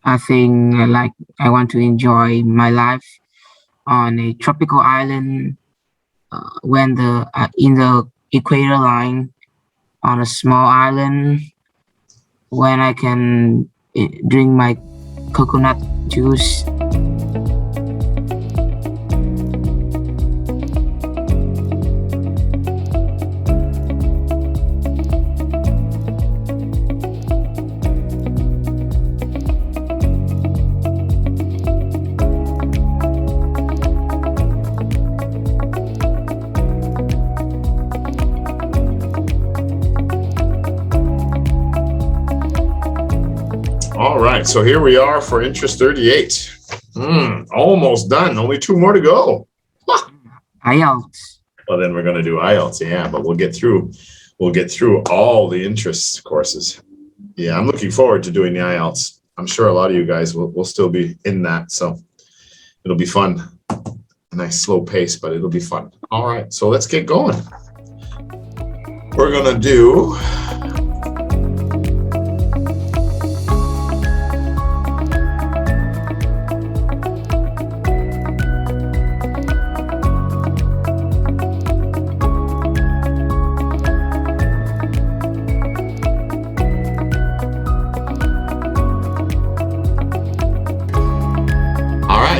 I think I want to enjoy my life on a tropical island when in the equator line on a small island when I can drink my coconut juice. All right, so here we are for interest 38. Almost done. Only 2 more to go. IELTS. Well, then we're going to do IELTS, yeah, but we'll get through all the interest courses. Yeah, I'm looking forward to doing the IELTS. I'm sure a lot of you guys will still be in that, so it'll be fun. A nice slow pace, but it'll be fun. All right, so let's get going. We're going to do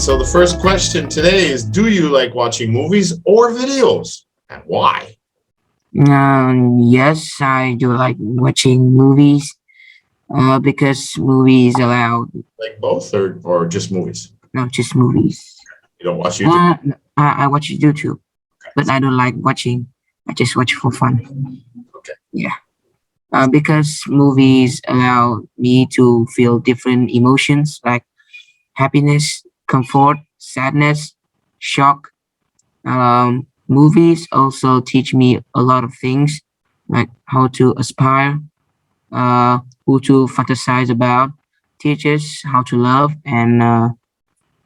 So the first question today is, do you like watching movies or videos, and why? Yes, I do like watching movies because movies allow... Like both or just movies? No, just movies. You don't watch YouTube? I watch YouTube, okay. But I don't like watching. I just watch for fun. Okay. Yeah. Because movies allow me to feel different emotions like happiness, comfort, sadness, shock. Movies also teach me a lot of things, like how to aspire, who to fantasize about, teaches how to love, and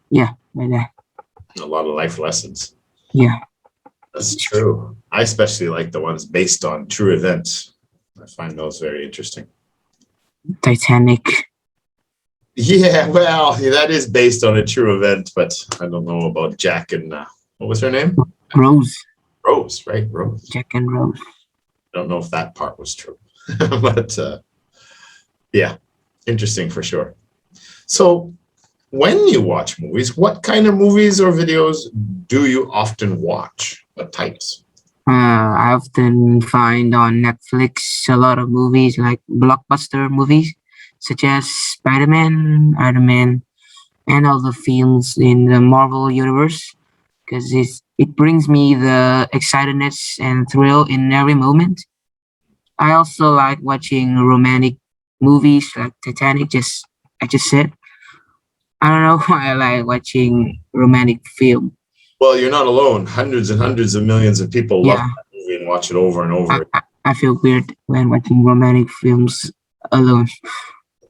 yeah, like that. A lot of life lessons. Yeah. That's true. I especially like the ones based on true events. I find those very interesting. Titanic. Yeah, well, that is based on a true event, but I don't know about Jack and what was her name? Rose. Rose, right? Rose. Jack and Rose. I don't know if that part was true, but yeah, interesting for sure. So when you watch movies, what kind of movies or videos do you often watch? What types? I often find on Netflix a lot of movies, like blockbuster movies, such as Spider-Man, Iron Man, and all the films in the Marvel universe, because it brings me the excitedness and thrill in every moment. I also like watching romantic movies like Titanic, I just said. I don't know why I like watching romantic film. Well, you're not alone. Hundreds and hundreds of millions of people love that movie and watch it over and over. I feel weird when watching romantic films alone.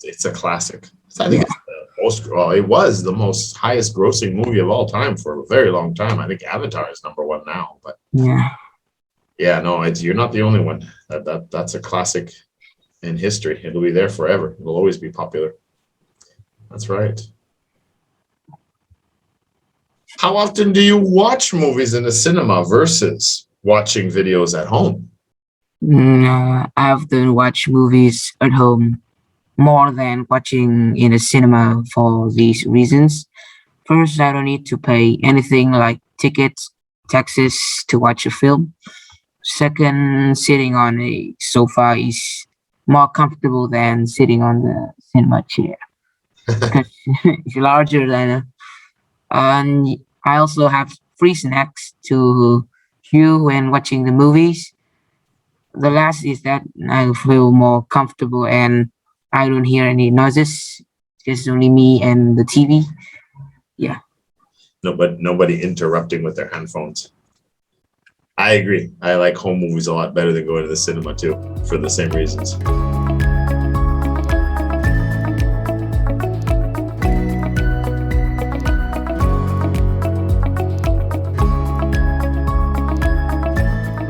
It's a classic. I think it was the most highest grossing movie of all time for a very long time. I think Avatar is #1 now, but yeah, no, you're not the only one. That's a classic in history. It'll be there forever. It'll always be popular. That's right. How often do you watch movies in the cinema versus watching videos at home? I often watch movies at home more than watching in a cinema for these reasons. First, I don't need to pay anything like tickets, taxes to watch a film. Second, sitting on a sofa is more comfortable than sitting on the cinema chair. It's larger than and I also have free snacks to chew when watching the movies. The last is that I feel more comfortable and I don't hear any noises. Just only me and the TV. Yeah. Nobody interrupting with their handphones. I agree. I like home movies a lot better than going to the cinema too, for the same reasons.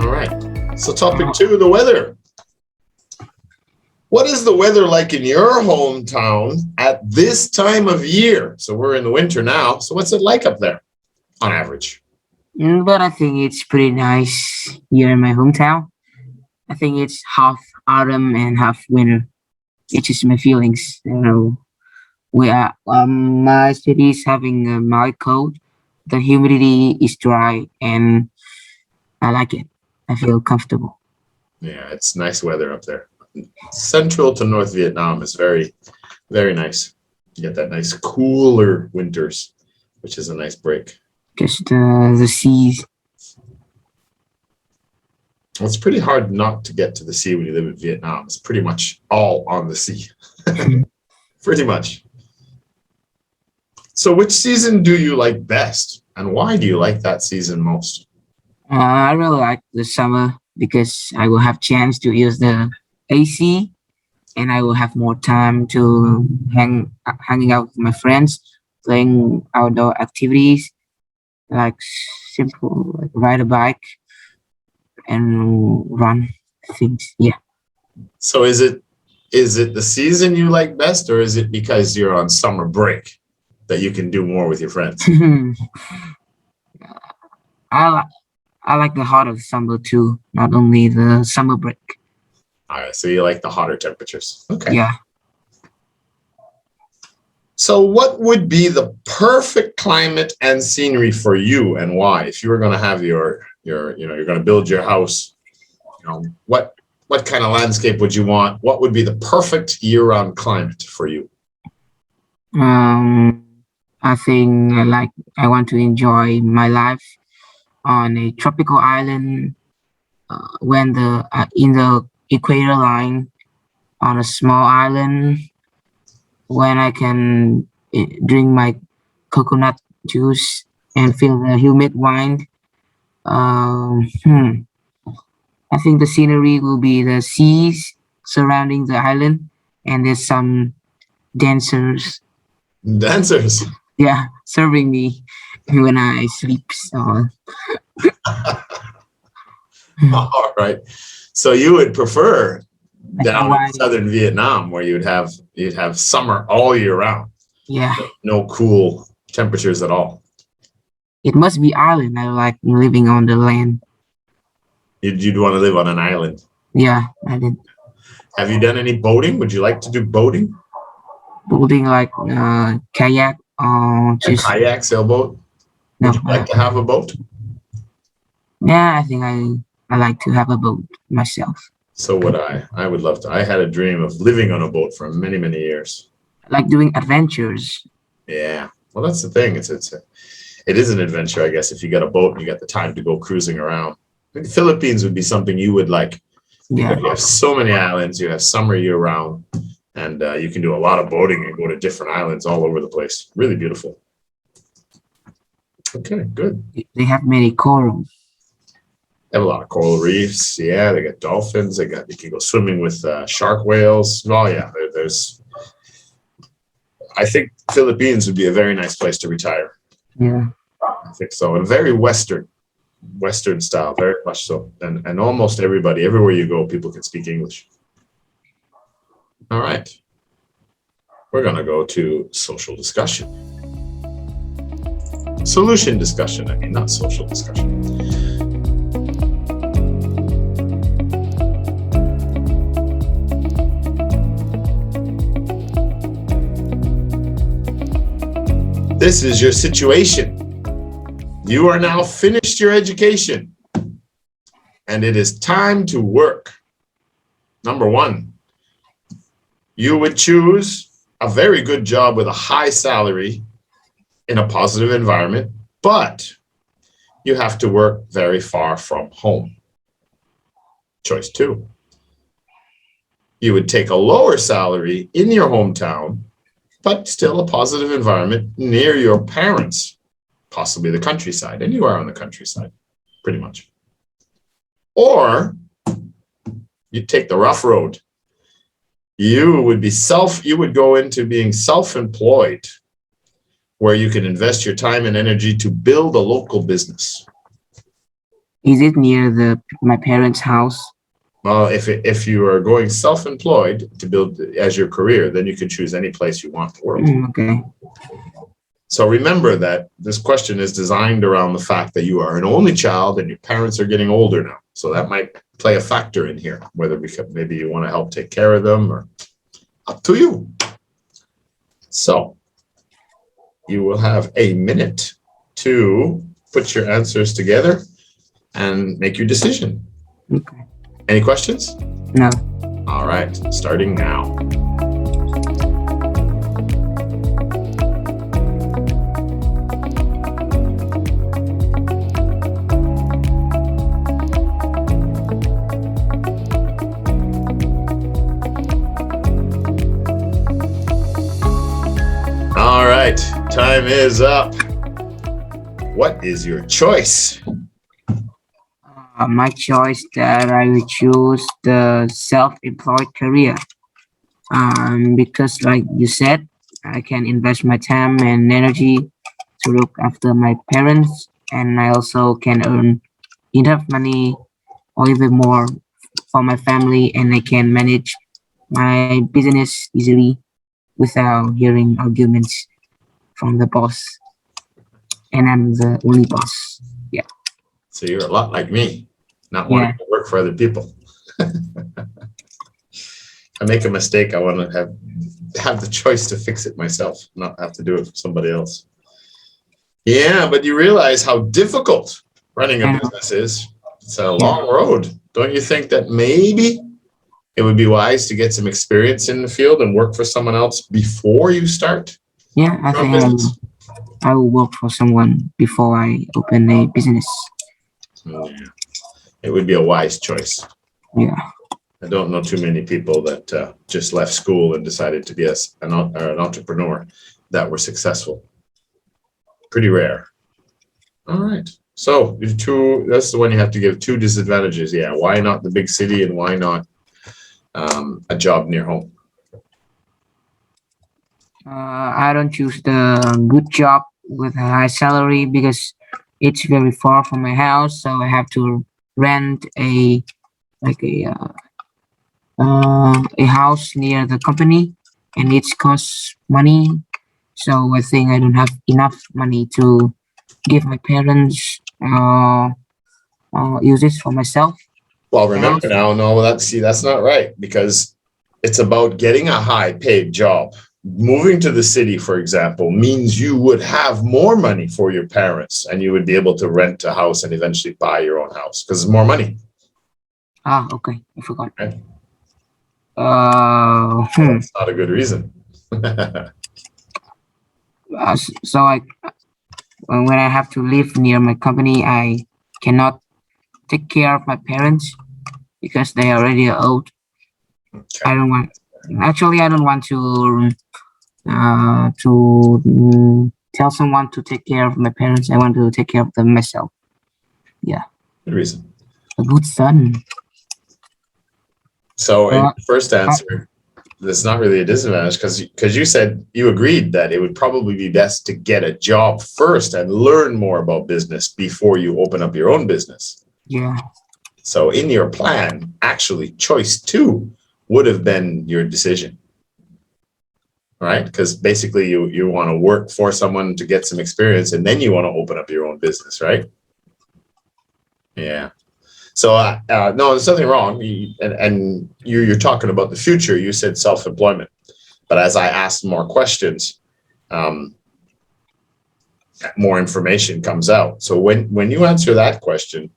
All right. So topic 2, the weather. What is the weather like in your hometown at this time of year? So we're in the winter now. So what's it like up there on average? But I think it's pretty nice here in my hometown. I think it's half autumn and half winter. It's just my feelings. My city is having a mild cold. The humidity is dry, and I like it. I feel comfortable. Yeah, it's nice weather up there. Central to North Vietnam is very, very nice. You get that nice cooler winters, which is a nice break. Just the seas. Well, it's pretty hard not to get to the sea when you live in Vietnam. It's pretty much all on the sea. Pretty much. So which season do you like best? And why do you like that season most? I really like the summer because I will have chance to use the AC, and I will have more time to hanging out with my friends, playing outdoor activities like simple like ride a bike and run things. Yeah. So is it the season you like best, or is it because you're on summer break that you can do more with your friends? I like the hot of summer too, not only the summer break. All right, so you like the hotter temperatures. Okay. Yeah. So what would be the perfect climate and scenery for you, and why? If you were going to have you're going to build your house, what kind of landscape would you want? What would be the perfect year-round climate for you? I think I want to enjoy my life on a tropical island when in the equator line, on a small island when I can drink my coconut juice and feel the humid wind. I think the scenery will be the seas surrounding the island, and there's some dancers. Dancers? Yeah, serving me when I sleep. So. All right. So you would prefer down in southern Vietnam, where you'd have summer all year round. Yeah. No cool temperatures at all. It must be island. I like living on the land. You'd want to live on an island. Yeah, I did. Have you done any boating? Would you like to do boating? Boating like kayak or just kayak, sailboat? No. Would you like to have a boat? Yeah, I think I like to have a boat myself. So would I. I would love to. I had a dream of living on a boat for many, many years. I like doing adventures. Yeah. Well, that's the thing. It is an adventure, I guess, if you get a boat and you get the time to go cruising around. I think the Philippines would be something you would like. Yeah. You have so many islands. You have summer year round, and you can do a lot of boating and go to different islands all over the place. Really beautiful. Okay, good. They have many corals. They have a lot of coral reefs. Yeah, they got dolphins. You can go swimming with shark whales. Oh yeah, I think Philippines would be a very nice place to retire. Yeah, I think so. And very Western style, very much so. And almost everybody, everywhere you go, people can speak English. All right. We're going to go to social discussion. Solution discussion, I mean, not social discussion. This is your situation. You are now finished your education, and it is time to work. Number one, you would choose a very good job with a high salary in a positive environment, but you have to work very far from home. Choice two, you would take a lower salary in your hometown, but still a positive environment near your parents, possibly the countryside, and you are on the countryside, pretty much. Or you take the rough road. You would go into being self-employed, where you can invest your time and energy to build a local business. Is it near my parents' house? Well, if you are going self-employed to build as your career, then you can choose any place you want in the world. Okay. So remember that this question is designed around the fact that you are an only child and your parents are getting older now. So that might play a factor in here, whether maybe you want to help take care of them, or up to you. So you will have a minute to put your answers together and make your decision. Okay. Any questions? No. All right, starting now. All right, time is up. What is your choice? My choice that I will choose the self-employed career. Because like you said, I can invest my time and energy to look after my parents, and I also can earn enough money or even more for my family, and I can manage my business easily without hearing arguments from the boss. And I'm the only boss. Yeah. So you're a lot like me, not wanting to work for other people. I make a mistake, I want to have the choice to fix it myself, not have to do it for somebody else. Yeah, but you realize how difficult running a business is. It's a long road. Don't you think that maybe it would be wise to get some experience in the field and work for someone else before you start? Yeah, I think I will work for someone before I open a business. Yeah. It would be a wise choice. Yeah. I don't know too many people that just left school and decided to be an entrepreneur that were successful. Pretty rare. All right. So that's the one you have to give two disadvantages. Yeah. Why not the big city, and why not a job near home? I don't choose the good job with a high salary because it's very far from my house, so I have to rent a house near the company, and it costs money. So I think I don't have enough money to give my parents use it for myself. Well, remember now, no, that's not right, because it's about getting a high-paid job. Moving to the city, for example, means you would have more money for your parents, and you would be able to rent a house and eventually buy your own house because it's more money. Ah, okay, I forgot. Right? That's not a good reason. So when I have to live near my company, I cannot take care of my parents because they are already old. Okay. I don't want to tell someone to take care of my parents. I want to take care of them myself. Yeah. Good reason. A good son. So in the first answer, that's not really a disadvantage because you said you agreed that it would probably be best to get a job first and learn more about business before you open up your own business. Yeah. So in your plan, actually, choice 2 would have been your decision. Right? Because basically you want to work for someone to get some experience, and then you want to open up your own business, right? Yeah. So no, there's nothing wrong. And you're talking about the future. You said self-employment. But as I asked more questions, more information comes out. So when you answer that question,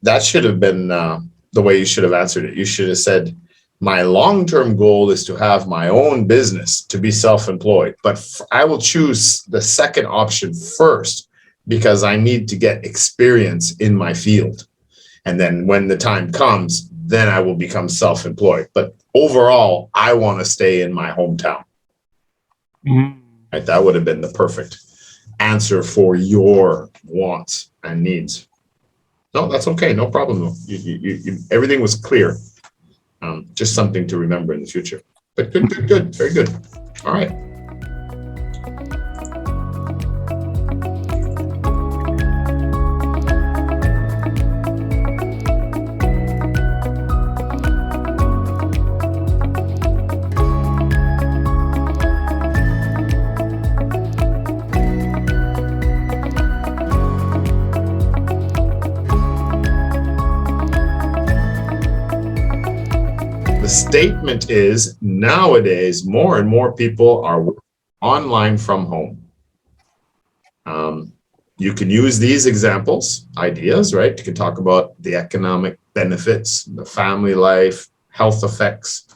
that should have been the way you should have answered it. You should have said, my long-term goal is to have my own business, to be self-employed, but I will choose the second option first because I need to get experience in my field. And then when the time comes, then I will become self-employed. But overall, I want to stay in my hometown. Mm-hmm. Right? That would have been the perfect answer for your wants and needs. No, that's okay. No problem. Everything was clear. Just something to remember in the future. But good. Very good. All right. statement is nowadays more and more people are online from home. You can use these examples, ideas, right? You can talk about the economic benefits, the family life, health effects,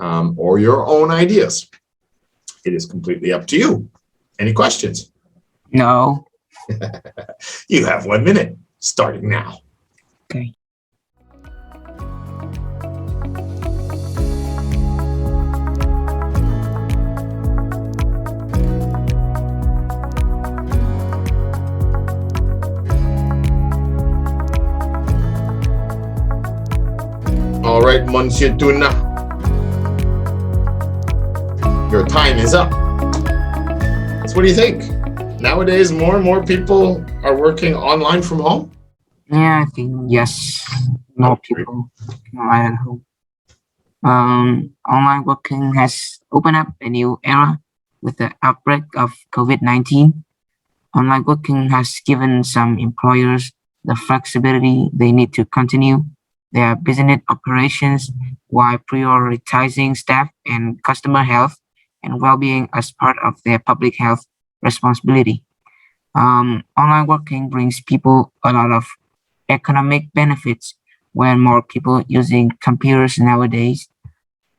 or your own ideas. It is completely up to you. Any questions? No. You have 1 minute, starting now. Okay. All right, Monsieur Tuna. Your time is up. So what do you think? Nowadays, more and more people are working online from home? Yeah, I think yes. More people online at home. Online working has opened up a new era with the outbreak of COVID-19. Online working has given some employers the flexibility they need to continue their business operations while prioritizing staff and customer health and well-being as part of their public health responsibility. Online working brings people a lot of economic benefits. When more people using computers nowadays,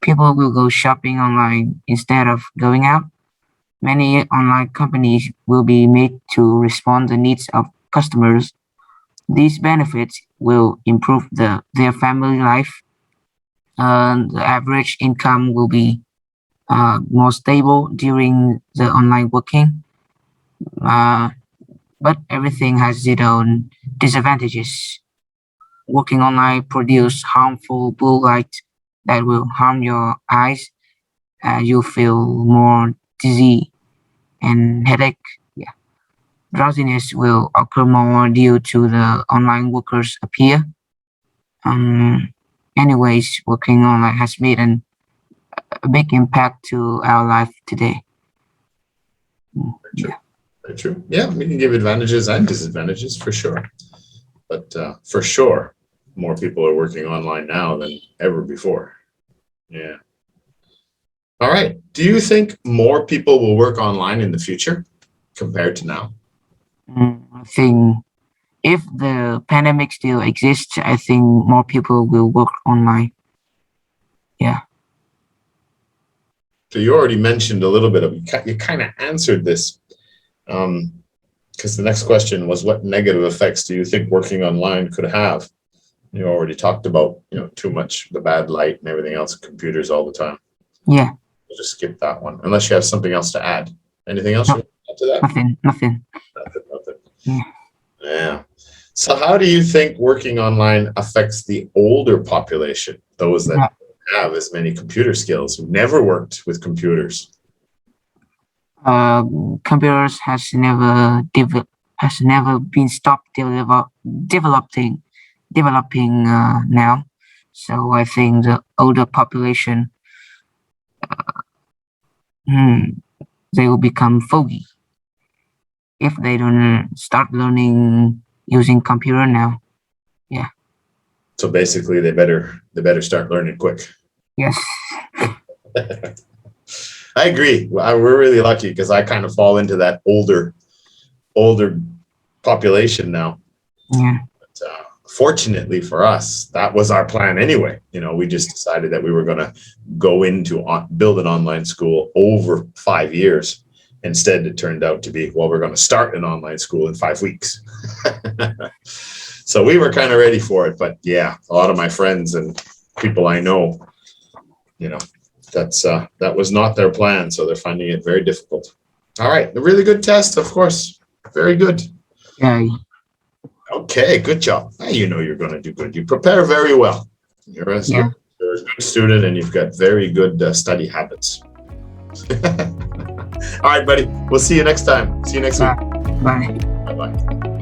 people will go shopping online instead of going out. Many online companies will be made to respond to the needs of customers. These benefits will improve their family life. The average income will be more stable during the online working. But everything has its own disadvantages. Working online produces harmful blue light that will harm your eyes. You feel more dizzy and headache. Yeah. Drowsiness will occur more due to the online workers appear. Anyways, working online has made a big impact to our life today. Yeah. Very true. Yeah, we can give advantages and disadvantages for sure. But for sure, more people are working online now than ever before. Yeah. All right. Do you think more people will work online in the future compared to now? I think if the pandemic still exists, I think more people will work online. Yeah. So you already mentioned a little bit of, you kind of answered this, because the next question was, what negative effects do you think working online could have? You already talked about, too much, the bad light and everything else, computers all the time. Yeah. We'll just skip that one, unless you have something else to add. Anything else you want to add to that? Nothing. Nothing. Yeah. Yeah. So how do you think working online affects the older population, those that don't have as many computer skills, who never worked with computers? Computers has never been stopped developing now. So I think the older population, they will become foggy if they don't start learning using computer now. Yeah. So basically, they better start learning quick. Yes. I agree. We're really lucky because I kind of fall into that older population now. Yeah. But, fortunately for us, that was our plan anyway. We just decided that we were going to go into build an online school over 5 years. Instead, it turned out to be, we're going to start an online school in 5 weeks. So we were kind of ready for it. But yeah, a lot of my friends and people I know, that was not their plan. So they're finding it very difficult. All right. A really good test, of course. Very good. Yeah. Okay. Good job. You're going to do good. You prepare very well. You're a good student and you've got very good study habits. All right, buddy. We'll see you next time. See you next week. Bye. Bye-bye.